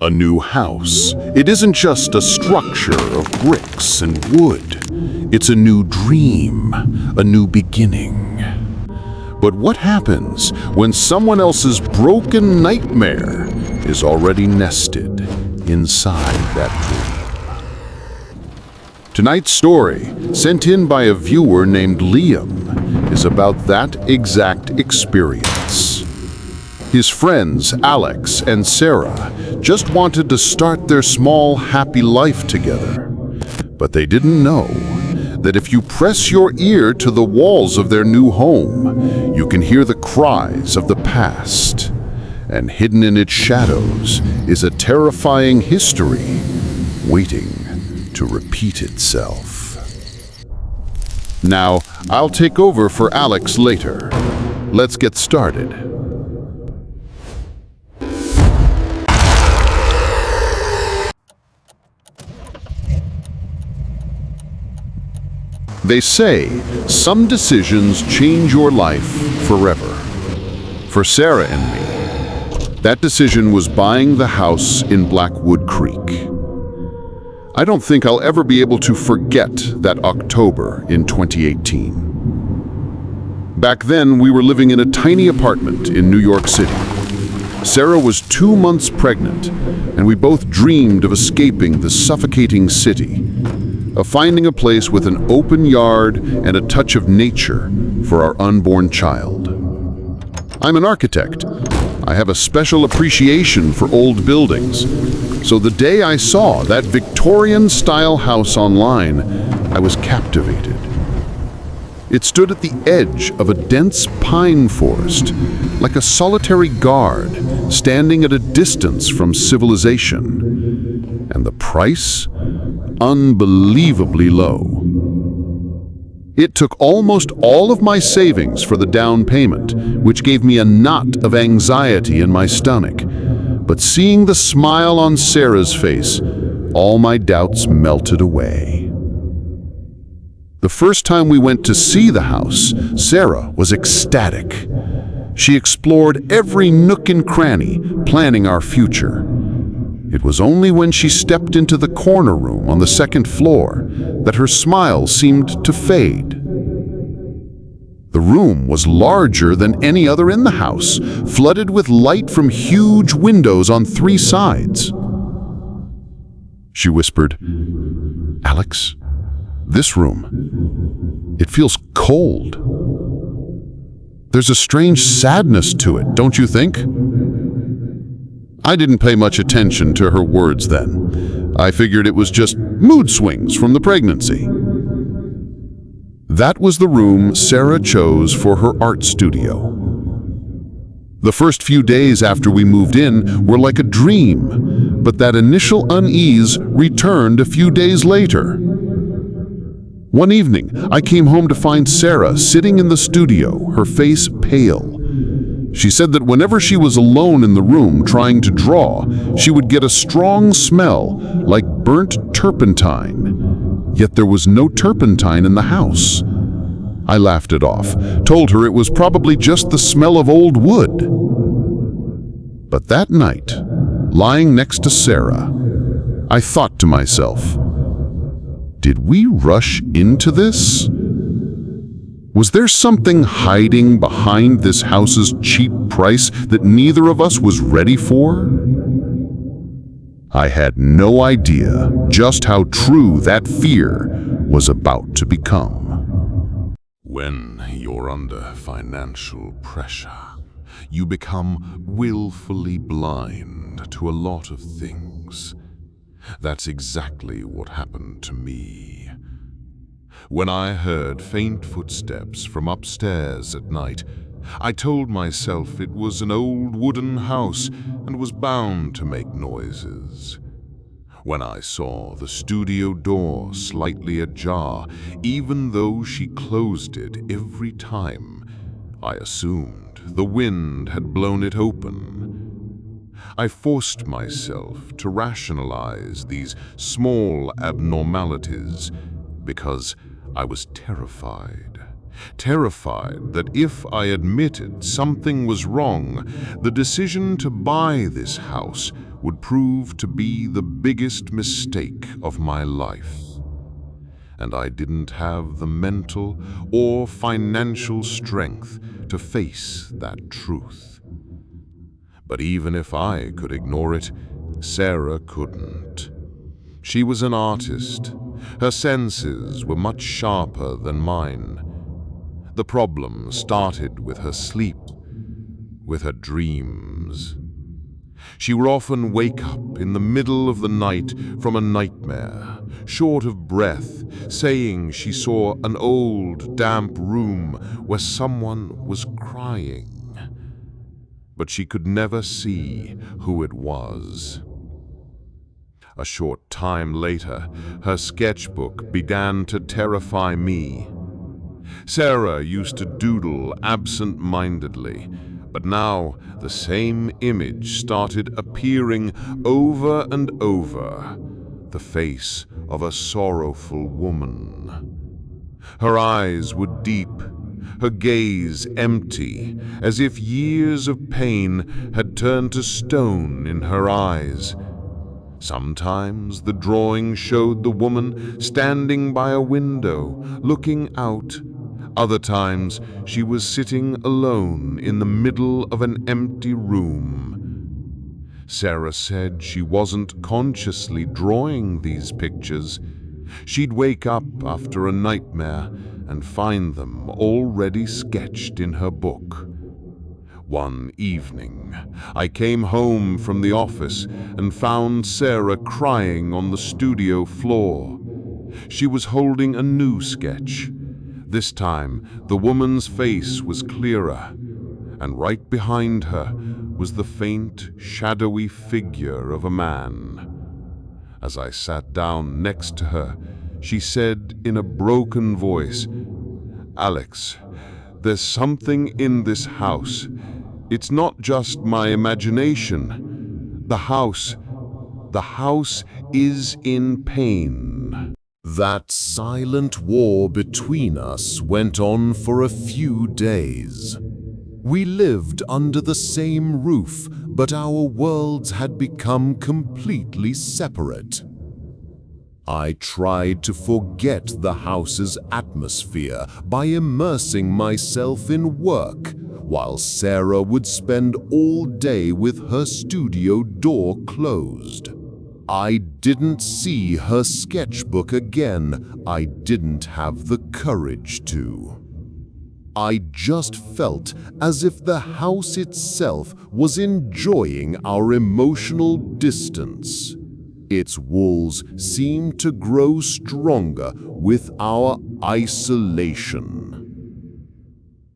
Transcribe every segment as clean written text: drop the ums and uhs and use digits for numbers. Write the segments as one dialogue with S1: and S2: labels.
S1: A new house. It isn't just a structure of bricks and wood. It's a new dream, a new beginning. But what happens when someone else's broken nightmare is already nested inside that dream? Tonight's story, sent in by a viewer named Liam, is about that exact experience. His friends, Alex and Sarah, just wanted to start their small, happy life together. But they didn't know that if you press your ear to the walls of their new home, you can hear the cries of the past. And hidden in its shadows is a terrifying history waiting to repeat itself. Now, I'll take over for Alex later. Let's get started. They say some decisions change your life forever. For Sarah and me, that decision was buying the house in Blackwood Creek. I don't think I'll ever be able to forget that October in 2018. Back then, we were living in a tiny apartment in New York City. Sarah was 2 months pregnant, and we both dreamed of escaping the suffocating city, of finding a place with an open yard and a touch of nature for our unborn child. I'm an architect. I have a special appreciation for old buildings. So the day I saw that Victorian-style house online, I was captivated. It stood at the edge of a dense pine forest, like a solitary guard standing at a distance from civilization. And the price? Unbelievably low. It took almost all of my savings for the down payment, which gave me a knot of anxiety in my stomach. But seeing the smile on Sarah's face, all my doubts melted away. The first time we went to see the house, Sarah was ecstatic. She explored every nook and cranny, planning our future. It was only when she stepped into the corner room on the second floor that her smile seemed to fade. The room was larger than any other in the house, flooded with light from huge windows on 3 sides. She whispered, "Alex, this room, it feels cold. There's a strange sadness to it, don't you think?" I didn't pay much attention to her words then. I figured it was just mood swings from the pregnancy. That was the room Sarah chose for her art studio. The first few days after we moved in were like a dream, but that initial unease returned a few days later. One evening, I came home to find Sarah sitting in the studio, her face pale. She said that whenever she was alone in the room trying to draw, she would get a strong smell like burnt turpentine. Yet there was no turpentine in the house. I laughed it off, told her it was probably just the smell of old wood. But that night, lying next to Sarah, I thought to myself, did we rush into this? Was there something hiding behind this house's cheap price that neither of us was ready for? I had no idea just how true that fear was about to become. When you're under financial pressure, you become willfully blind to a lot of things. That's exactly what happened to me. When I heard faint footsteps from upstairs at night, I told myself it was an old wooden house and was bound to make noises. When I saw the studio door slightly ajar, even though she closed it every time, I assumed the wind had blown it open. I forced myself to rationalize these small abnormalities because I was terrified. Terrified that if I admitted something was wrong, the decision to buy this house would prove to be the biggest mistake of my life. And I didn't have the mental or financial strength to face that truth. But even if I could ignore it, Sarah couldn't. She was an artist. Her senses were much sharper than mine. The problem started with her sleep, with her dreams. She would often wake up in the middle of the night from a nightmare, short of breath, saying she saw an old, damp room where someone was crying. But she could never see who it was. A short time later, her sketchbook began to terrify me. Sarah used to doodle absent-mindedly, but now the same image started appearing over and over, the face of a sorrowful woman. Her eyes were deep, her gaze empty, as if years of pain had turned to stone in her eyes. Sometimes the drawing showed the woman standing by a window, looking out. Other times she was sitting alone in the middle of an empty room. Sarah said she wasn't consciously drawing these pictures. She'd wake up after a nightmare and find them already sketched in her book. One evening, I came home from the office and found Sarah crying on the studio floor. She was holding a new sketch. This time, the woman's face was clearer, and right behind her was the faint, shadowy figure of a man. As I sat down next to her, she said in a broken voice, "Alex, there's something in this house. It's not just my imagination. The house is in pain."
S2: That silent war between us went on for a few days. We lived under the same roof, but our worlds had become completely separate. I tried to forget the house's atmosphere by immersing myself in work, while Sarah would spend all day with her studio door closed. I didn't see her sketchbook again. I didn't have the courage to. I just felt as if the house itself was enjoying our emotional distance. Its walls seemed to grow stronger with our isolation.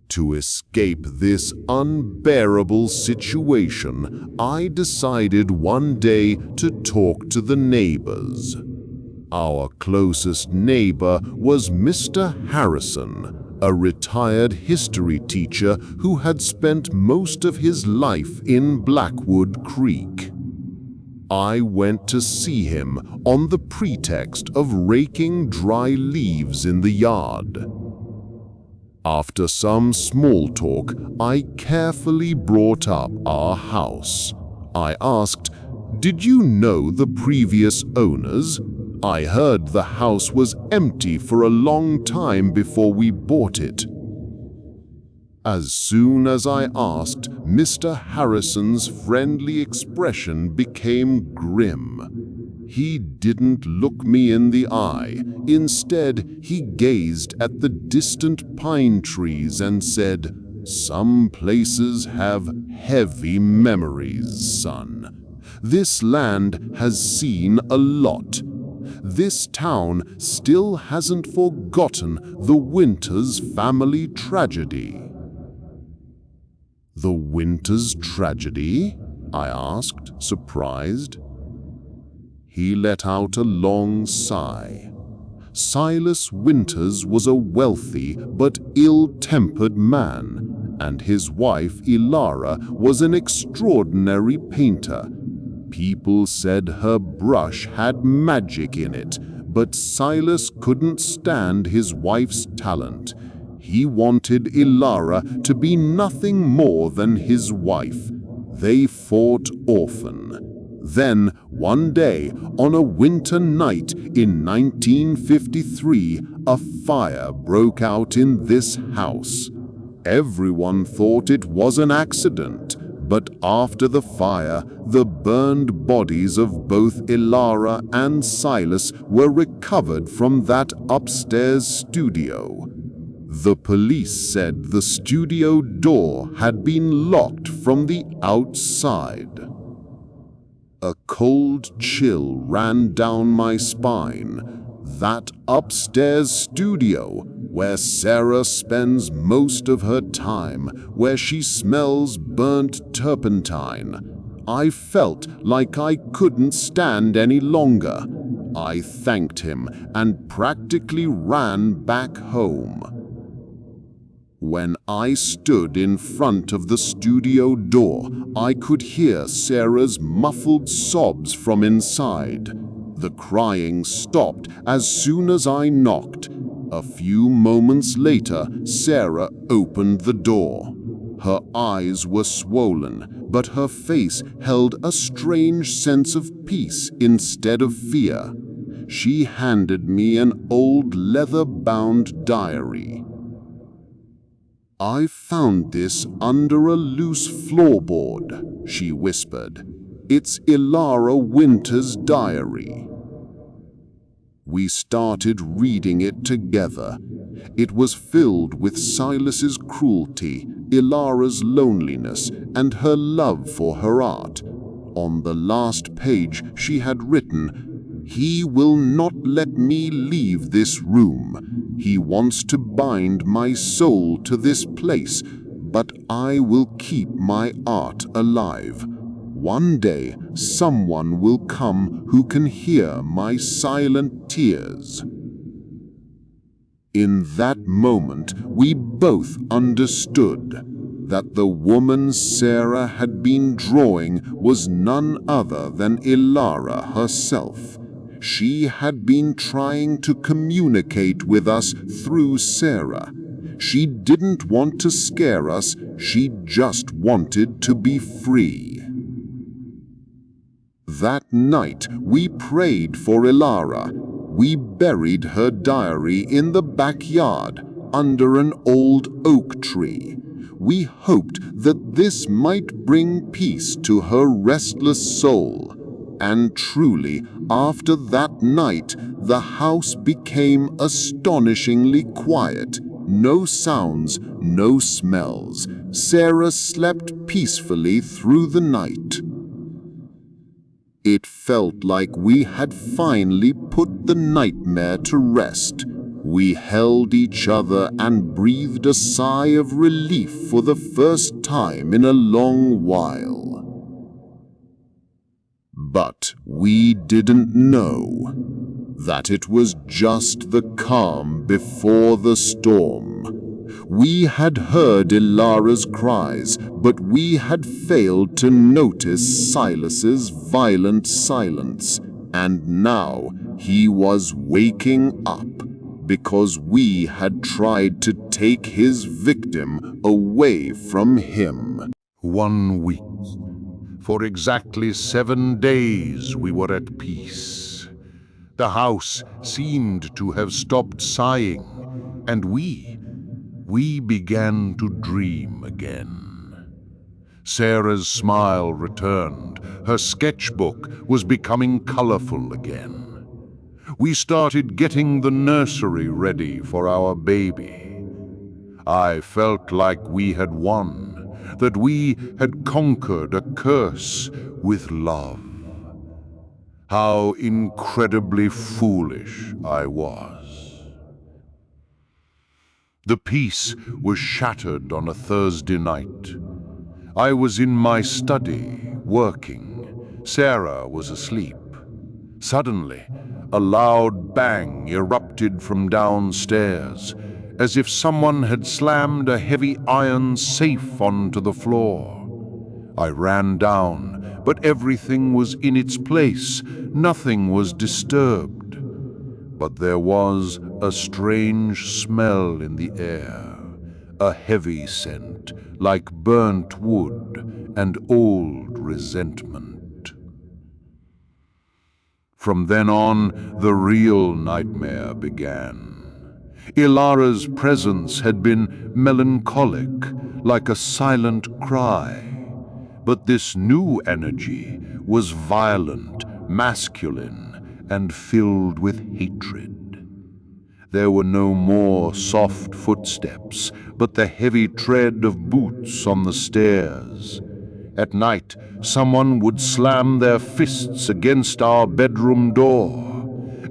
S2: To escape this unbearable situation, I decided one day to talk to the neighbors. Our closest neighbor was Mr. Harrison, a retired history teacher who had spent most of his life in Blackwood Creek. I went to see him on the pretext of raking dry leaves in the yard. After some small talk, I carefully brought up our house. I asked, "Did you know the previous owners? I heard the house was empty for a long time before we bought it." As soon as I asked, Mr. Harrison's friendly expression became grim. He didn't look me in the eye. Instead, he gazed at the distant pine trees and said, "Some places have heavy memories, son. This land has seen a lot. This town still hasn't forgotten the Winters family tragedy." "The Winters tragedy?" I asked, surprised. He let out a long sigh. Silas Winters was a wealthy but ill-tempered man, and his wife Ilara was an extraordinary painter. People said her brush had magic in it, but Silas couldn't stand his wife's talent. He wanted Ilara to be nothing more than his wife. They fought often. Then, one day, on a winter night in 1953, a fire broke out in this house. Everyone thought it was an accident, but after the fire, the burned bodies of both Ilara and Silas were recovered from that upstairs studio. The police said the studio door had been locked from the outside. A cold chill ran down my spine. That upstairs studio, where Sarah spends most of her time, where she smells burnt turpentine. I felt like I couldn't stand any longer. I thanked him and practically ran back home. When I stood in front of the studio door, I could hear Sarah's muffled sobs from inside. The crying stopped as soon as I knocked. A few moments later, Sarah opened the door. Her eyes were swollen, but her face held a strange sense of peace instead of fear. She handed me an old leather-bound diary. "I found this under a loose floorboard," she whispered. "It's Ilara Winter's diary." We started reading it together. It was filled with Silas's cruelty, Ilara's loneliness, and her love for her art. On the last page she had written, "He will not let me leave this room. He wants to bind my soul to this place, but I will keep my art alive. One day, someone will come who can hear my silent tears." In that moment, we both understood that the woman Sarah had been drawing was none other than Ilara herself. She had been trying to communicate with us through Sarah. She didn't want to scare us, she just wanted to be free. That night, we prayed for Ilara. We buried her diary in the backyard, under an old oak tree. We hoped that this might bring peace to her restless soul. And truly, after that night, the house became astonishingly quiet. No sounds, no smells. Sarah slept peacefully through the night. It felt like we had finally put the nightmare to rest. We held each other and breathed a sigh of relief for the first time in a long while. But we didn't know that it was just the calm before the storm. We had heard Ilara's cries, but we had failed to notice Silas's violent silence, and now he was waking up because we had tried to take his victim away from him.
S1: 1 week. For exactly 7 days we were at peace. The house seemed to have stopped sighing, and we began to dream again. Sarah's smile returned. Her sketchbook was becoming colorful again. We started getting the nursery ready for our baby. I felt like we had won, that we had conquered a curse with love. How incredibly foolish I was. The peace was shattered on a Thursday night. I was in my study, working. Sarah was asleep. Suddenly, a loud bang erupted from downstairs, as if someone had slammed a heavy iron safe onto the floor. I ran down, but everything was in its place. Nothing was disturbed. But there was a strange smell in the air, a heavy scent, like burnt wood and old resentment.
S3: From then on, the real nightmare began. Ilara's presence had been melancholic, like a silent cry. But this new energy was violent, masculine, and filled with hatred. There were no more soft footsteps, but the heavy tread of boots on the stairs. At night, someone would slam their fists against our bedroom door.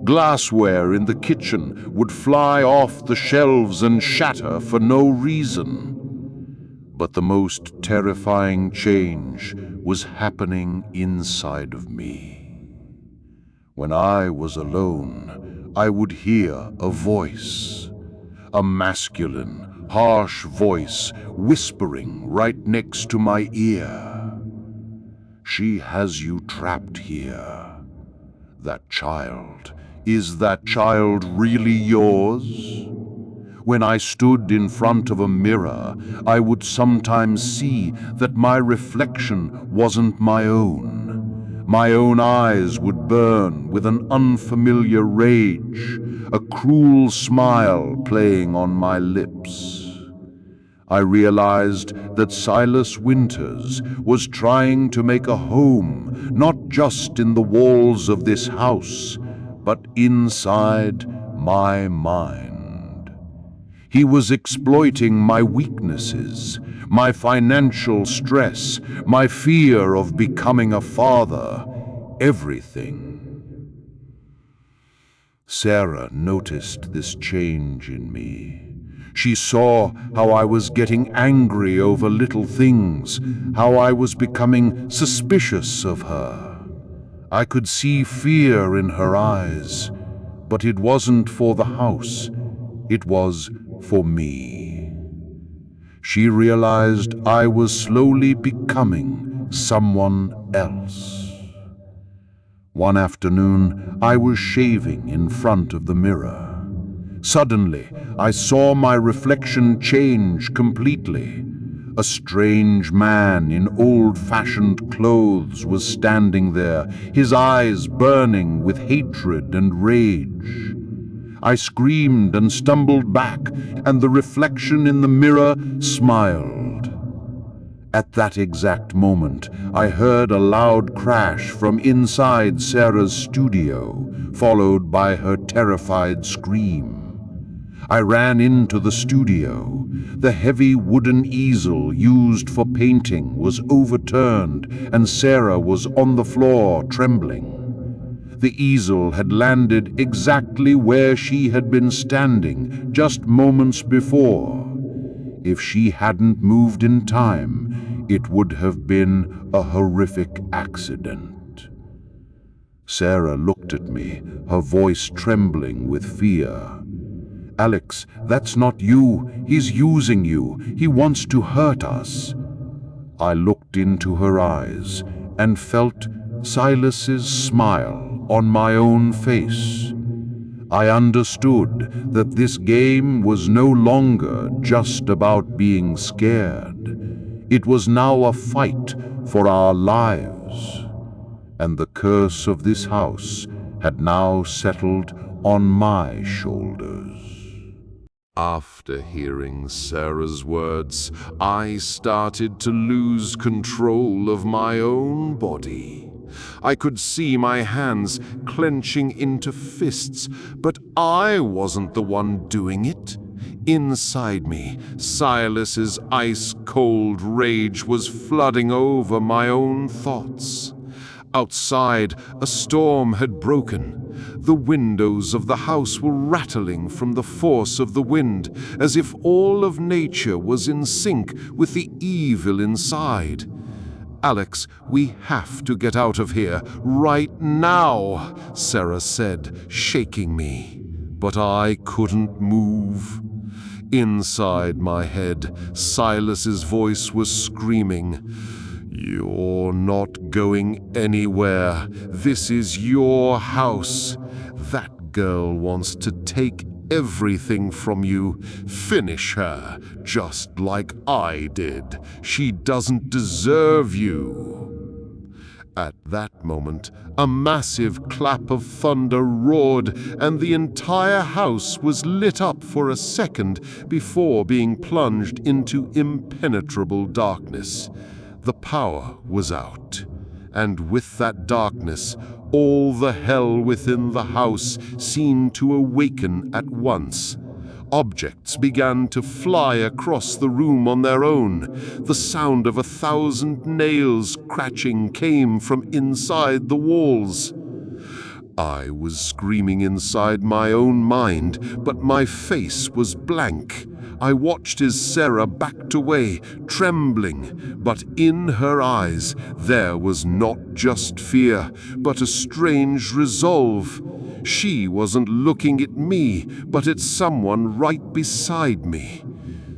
S3: Glassware in the kitchen would fly off the shelves and shatter for no reason. But the most terrifying change was happening inside of me. When I was alone, I would hear a voice, a masculine, harsh voice whispering right next to my ear. "She has you trapped here. That child, is that child really yours?" When I stood in front of a mirror, I would sometimes see that my reflection wasn't my own. My own eyes would burn with an unfamiliar rage, a cruel smile playing on my lips. I realized that Silas Winters was trying to make a home, not just in the walls of this house, but inside my mind. He was exploiting my weaknesses, my financial stress, my fear of becoming a father, everything. Sarah noticed this change in me. She saw how I was getting angry over little things, how I was becoming suspicious of her. I could see fear in her eyes, but it wasn't for the house, it was for me. She realized I was slowly becoming someone else. One afternoon, I was shaving in front of the mirror. Suddenly, I saw my reflection change completely. A strange man in old-fashioned clothes was standing there, his eyes burning with hatred and rage. I screamed and stumbled back, and the reflection in the mirror smiled. At that exact moment, I heard a loud crash from inside Sarah's studio, followed by her terrified scream. I ran into the studio. The heavy wooden easel used for painting was overturned, and Sarah was on the floor, trembling. The easel had landed exactly where she had been standing just moments before. If she hadn't moved in time, it would have been a horrific accident. Sarah looked at me, her voice trembling with fear. "Alex, that's not you. He's using you. He wants to hurt us." I looked into her eyes and felt Silas's smile on my own face. I understood that this game was no longer just about being scared. It was now a fight for our lives. And the curse of this house had now settled on my shoulders.
S2: After hearing Sarah's words, I started to lose control of my own body. I could see my hands clenching into fists, but I wasn't the one doing it. Inside me, Silas's ice-cold rage was flooding over my own thoughts. Outside, a storm had broken. The windows of the house were rattling from the force of the wind, as if all of nature was in sync with the evil inside. "Alex, we have to get out of here, right now," Sarah said, shaking me. But I couldn't move. Inside my head, Silas's voice was screaming, "You're not going anywhere. This is your house. That girl wants to take everything from you. Finish her, just like I did. She doesn't deserve you." At that moment, a massive clap of thunder roared, and the entire house was lit up for a second before being plunged into impenetrable darkness. The power was out, and with that darkness, all the hell within the house seemed to awaken at once. Objects began to fly across the room on their own. The sound of 1,000 nails scratching came from inside the walls. I was screaming inside my own mind, but my face was blank. I watched as Sarah backed away, trembling, but in her eyes there was not just fear, but a strange resolve. She wasn't looking at me, but at someone right beside me.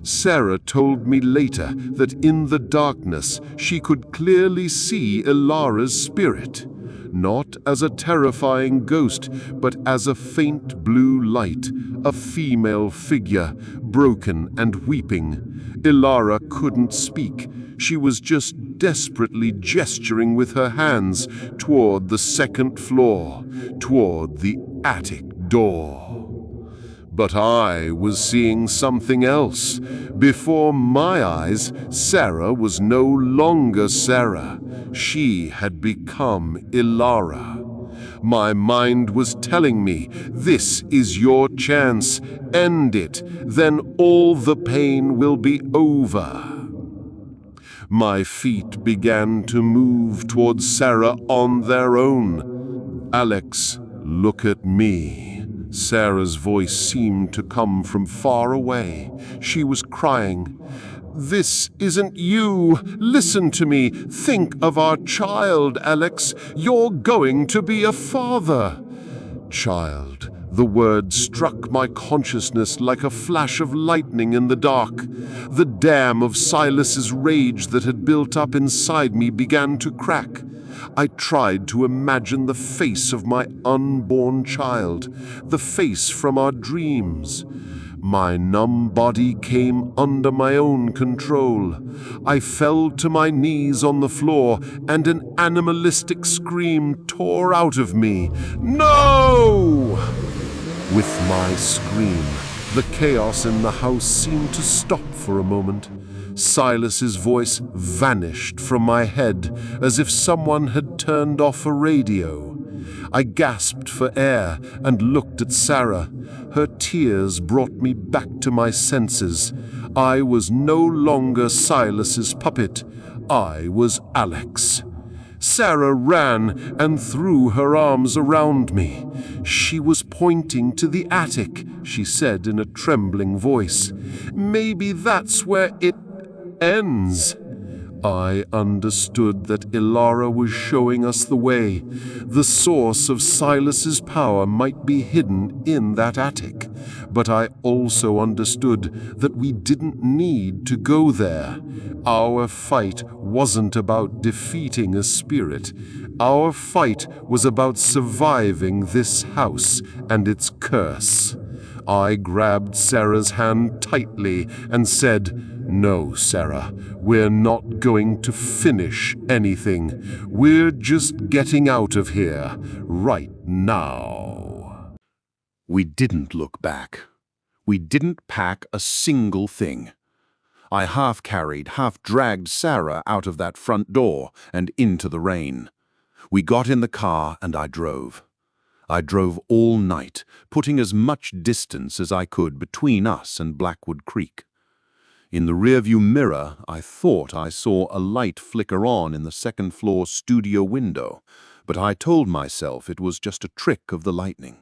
S2: Sarah told me later that in the darkness she could clearly see Ilara's spirit, not as a terrifying ghost, but as a faint blue light, a female figure, broken and weeping. Ilara couldn't speak. She was just desperately gesturing with her hands toward the second floor, toward the attic door. But I was seeing something else. Before my eyes, Sarah was no longer Sarah. She had become Ilara. My mind was telling me, this is your chance. End it, then all the pain will be over. My feet began to move towards Sarah on their own. Alex, look at me. Sarah's voice seemed to come from far away. She was crying. This isn't you. Listen to me. Think of our child, Alex. You're going to be a father. Child. The word struck my consciousness like a flash of lightning in the dark. The dam of Silas's rage that had built up inside me began to crack. I tried to imagine the face of my unborn child, the face from our dreams. My numb body came under my own control. I fell to my knees on the floor, and an animalistic scream tore out of me. No! With my scream, the chaos in the house seemed to stop for a moment. Silas's voice vanished from my head as if someone had turned off a radio. I gasped for air and looked at Sarah. Her tears brought me back to my senses. I was no longer Silas's puppet. I was Alex. Sarah ran and threw her arms around me. She was pointing to the attic, she said in a trembling voice. Maybe that's where it ends. I understood that Ilara was showing us the way. The source of Silas's power might be hidden in that attic, but I also understood that we didn't need to go there. Our fight wasn't about defeating a spirit. Our fight was about surviving this house and its curse. I grabbed Sarah's hand tightly and said, "No, Sarah, we're not going to finish anything. We're just getting out of here right now."
S3: We didn't look back. We didn't pack a single thing. I half-carried, half-dragged Sarah out of that front door and into the rain. We got in the car and I drove. I drove all night, putting as much distance as I could between us and Blackwood Creek. In the rearview mirror, I thought I saw a light flicker on in the second-floor studio window, but I told myself it was just a trick of the lightning.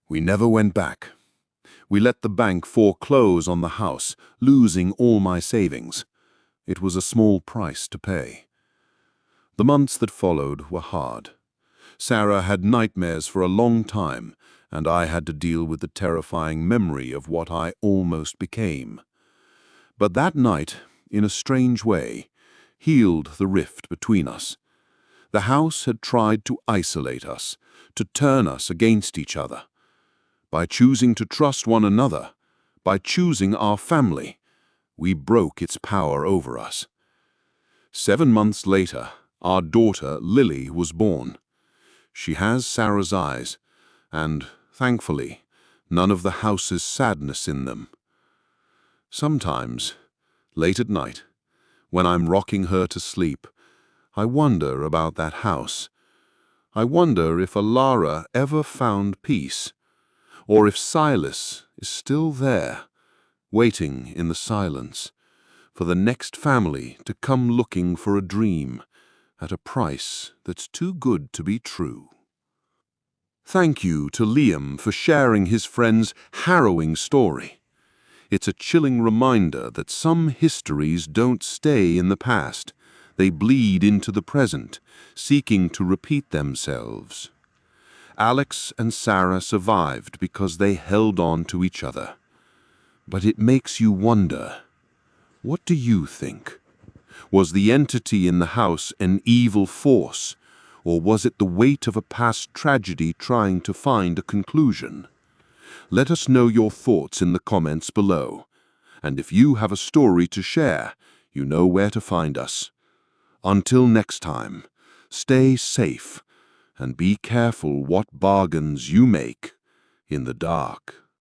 S3: We never went back. We let the bank foreclose on the house, losing all my savings. It was a small price to pay. The months that followed were hard. Sarah had nightmares for a long time, and I had to deal with the terrifying memory of what I almost became. But that night, in a strange way, healed the rift between us. The house had tried to isolate us, to turn us against each other. By choosing to trust one another, by choosing our family, we broke its power over us. 7 months later,
S2: Our daughter, Lily, was born. She has Sarah's eyes, and, thankfully, none of the house's sadness in them. Sometimes, late at night, when I'm rocking her to sleep, I wonder about that house. I wonder if Alara ever found peace, or if Silas is still there, waiting in the silence for the next family to come looking for a dream at a price that's too good to be true. Thank you to Liam for sharing his friend's harrowing story. It's a chilling reminder that some histories don't stay in the past. They bleed into the present, seeking to repeat themselves. Alex and Sarah survived because they held on to each other. But it makes you wonder, what do you think? Was the entity in the house an evil force, or was it the weight of a past tragedy trying to find a conclusion? Let us know your thoughts in the comments below. And if you have a story to share, you know where to find us. Until next time, stay safe and be careful what bargains you make in the dark.